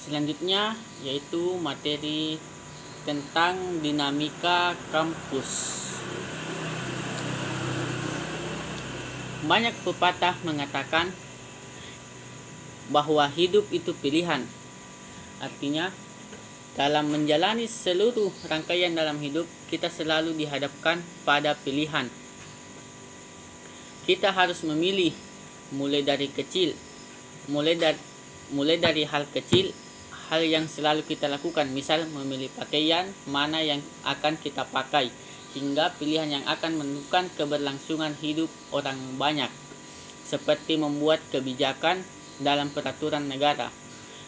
Selanjutnya yaitu materi tentang dinamika kampus. Banyak pepatah mengatakan bahwa hidup itu pilihan. Artinya, dalam menjalani seluruh rangkaian dalam hidup, kita selalu dihadapkan pada pilihan. Kita harus memilih mulai dari hal kecil, hal yang selalu kita lakukan, misal memilih pakaian mana yang akan kita pakai, hingga pilihan yang akan menentukan keberlangsungan hidup orang banyak, seperti membuat kebijakan dalam peraturan negara.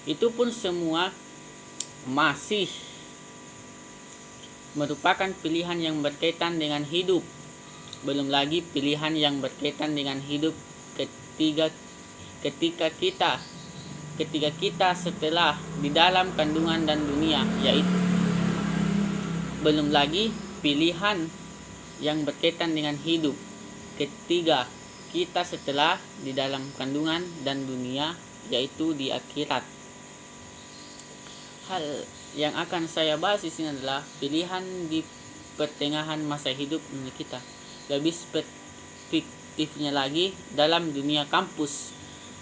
Itu pun semua masih merupakan pilihan yang berkaitan dengan hidup. Belum lagi pilihan yang berkaitan dengan hidup ketika kita setelah di dalam kandungan dan dunia, yaitu belum lagi pilihan yang berkaitan dengan hidup ketika kita setelah di dalam kandungan dan dunia, yaitu di akhirat. Hal yang akan saya bahas di sini adalah pilihan di pertengahan masa hidup kita. Lebih perspektifnya lagi, dalam dunia kampus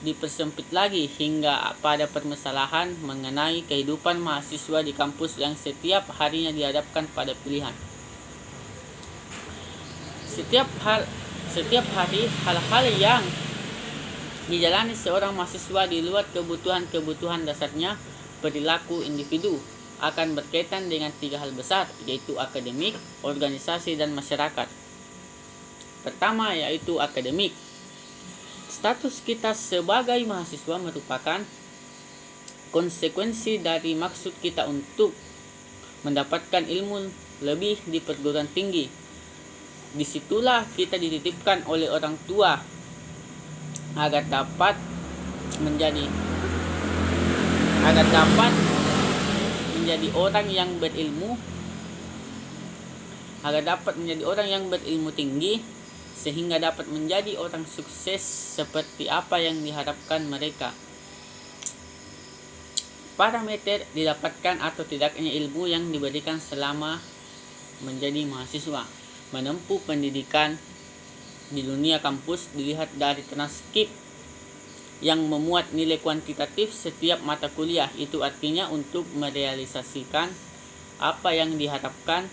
dipersempit lagi hingga pada permasalahan mengenai kehidupan mahasiswa di kampus yang setiap harinya dihadapkan pada pilihan. Setiap hari hal-hal yang dijalani seorang mahasiswa di luar kebutuhan dasarnya perilaku individu akan berkaitan dengan 3 hal besar, yaitu akademik, organisasi, dan masyarakat. Pertama yaitu akademik. Status kita sebagai mahasiswa merupakan konsekuensi dari maksud kita untuk mendapatkan ilmu lebih di perguruan tinggi. Disitulah kita dititipkan oleh orang tua agar dapat menjadi orang yang berilmu tinggi, sehingga dapat menjadi orang sukses seperti apa yang diharapkan mereka. Parameter didapatkan atau tidaknya ilmu yang diberikan selama menjadi mahasiswa. Menempuh pendidikan di dunia kampus dilihat dari transkrip yang memuat nilai kuantitatif setiap mata kuliah. Itu artinya untuk merealisasikan apa yang diharapkan,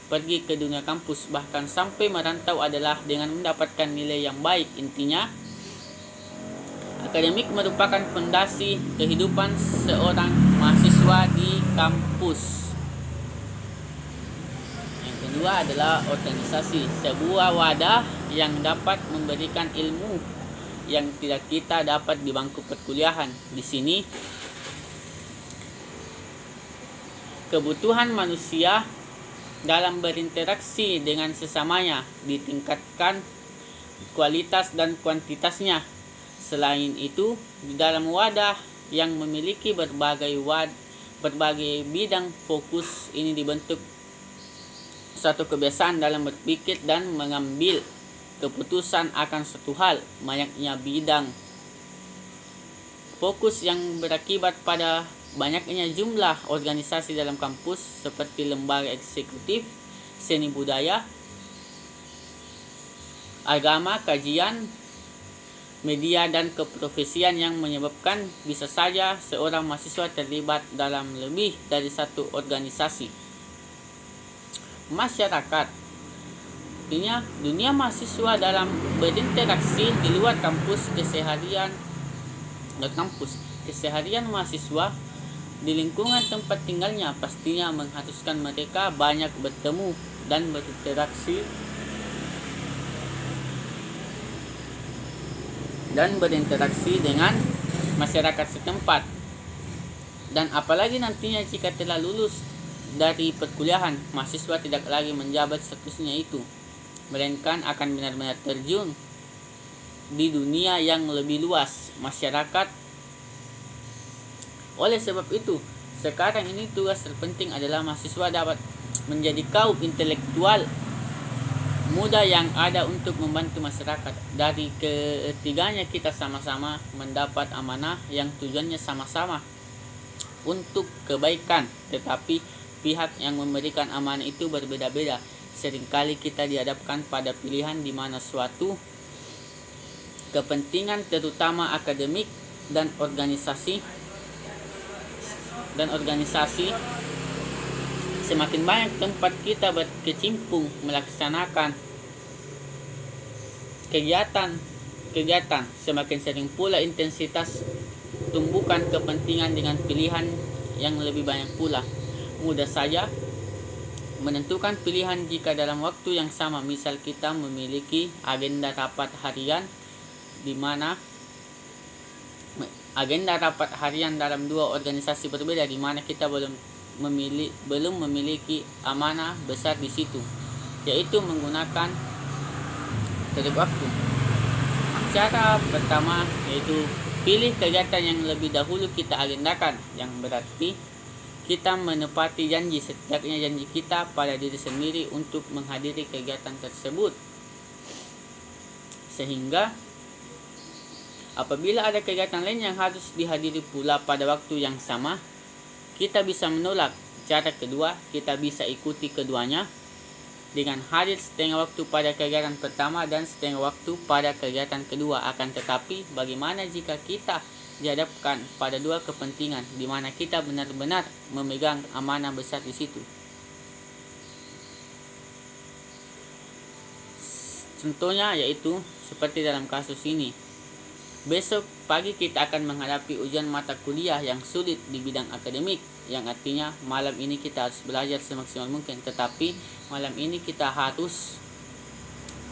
pergi ke dunia kampus bahkan sampai merantau adalah dengan mendapatkan nilai yang baik. Intinya, akademik merupakan fondasi kehidupan seorang mahasiswa di kampus. Yang kedua adalah organisasi, sebuah wadah yang dapat memberikan ilmu yang tidak kita dapat di bangku perkuliahan. Di sini kebutuhan manusia dalam berinteraksi dengan sesamanya ditingkatkan kualitas dan kuantitasnya. Selain itu, di dalam wadah yang memiliki berbagai bidang fokus ini dibentuk satu kebiasaan dalam berpikir dan mengambil keputusan akan suatu hal. Banyaknya bidang fokus yang berakibat pada banyaknya jumlah organisasi dalam kampus seperti lembaga eksekutif, seni budaya, agama, kajian, media, dan keprofesian yang menyebabkan bisa saja seorang mahasiswa terlibat dalam lebih dari satu organisasi. Masyarakat, artinya dunia mahasiswa dalam berinteraksi di luar kampus. Keseharian mahasiswa di lingkungan tempat tinggalnya pastinya mengharuskan mereka banyak bertemu dan berinteraksi dengan masyarakat setempat. Dan apalagi nantinya jika telah lulus dari perkuliahan, mahasiswa tidak lagi menjabat statusnya itu, melainkan akan benar-benar terjun di dunia yang lebih luas, masyarakat. Oleh sebab itu, sekarang ini tugas terpenting adalah mahasiswa dapat menjadi kaum intelektual muda yang ada untuk membantu masyarakat. Dari ketiganya kita sama-sama mendapat amanah yang tujuannya sama-sama, untuk kebaikan, tetapi pihak yang memberikan amanah itu berbeda-beda. Seringkali kita dihadapkan pada pilihan di mana suatu kepentingan, terutama akademik dan organisasi, semakin banyak tempat kita berkecimpung melaksanakan kegiatan, semakin sering pula intensitas tumbukan kepentingan dengan pilihan yang lebih banyak pula. Mudah saja menentukan pilihan jika dalam waktu yang sama, misal kita memiliki agenda rapat harian dalam dua organisasi berbeda, di mana kita belum memiliki amanah besar di situ, yaitu menggunakan terib waktu. Cara pertama yaitu pilih kegiatan yang lebih dahulu kita agendakan, yang berarti kita menepati janji, setidaknya janji kita pada diri sendiri untuk menghadiri kegiatan tersebut. Sehingga apabila ada kegiatan lain yang harus dihadiri pula pada waktu yang sama, kita bisa menolak. Cara kedua, kita bisa ikuti keduanya dengan hadir setengah waktu pada kegiatan pertama dan setengah waktu pada kegiatan kedua. Akan tetapi, bagaimana jika kita dihadapkan pada dua kepentingan di mana kita benar-benar memegang amanah besar di situ? Contohnya yaitu seperti dalam kasus ini. Besok pagi kita akan menghadapi ujian mata kuliah yang sulit di bidang akademik, yang artinya malam ini kita harus belajar semaksimal mungkin, tetapi malam ini kita harus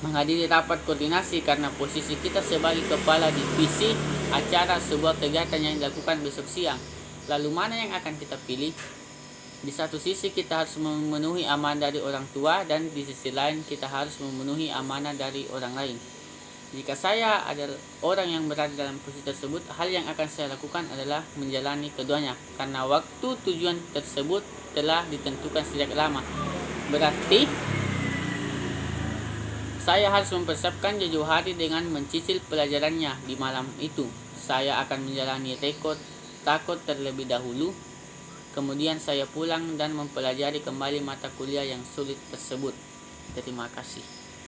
menghadiri rapat koordinasi karena posisi kita sebagai kepala divisi acara sebuah kegiatan yang dilakukan besok siang. Lalu mana yang akan kita pilih? Di satu sisi kita harus memenuhi amanah dari orang tua, dan di sisi lain kita harus memenuhi amanah dari orang lain. Jika saya adalah orang yang berada dalam posisi tersebut, hal yang akan saya lakukan adalah menjalani keduanya, karena waktu tujuan tersebut telah ditentukan sejak lama. Berarti saya harus mempersiapkan jauh hari dengan mencicil pelajarannya di malam itu. Saya akan menjalani takut terlebih dahulu. Kemudian saya pulang dan mempelajari kembali mata kuliah yang sulit tersebut. Terima kasih.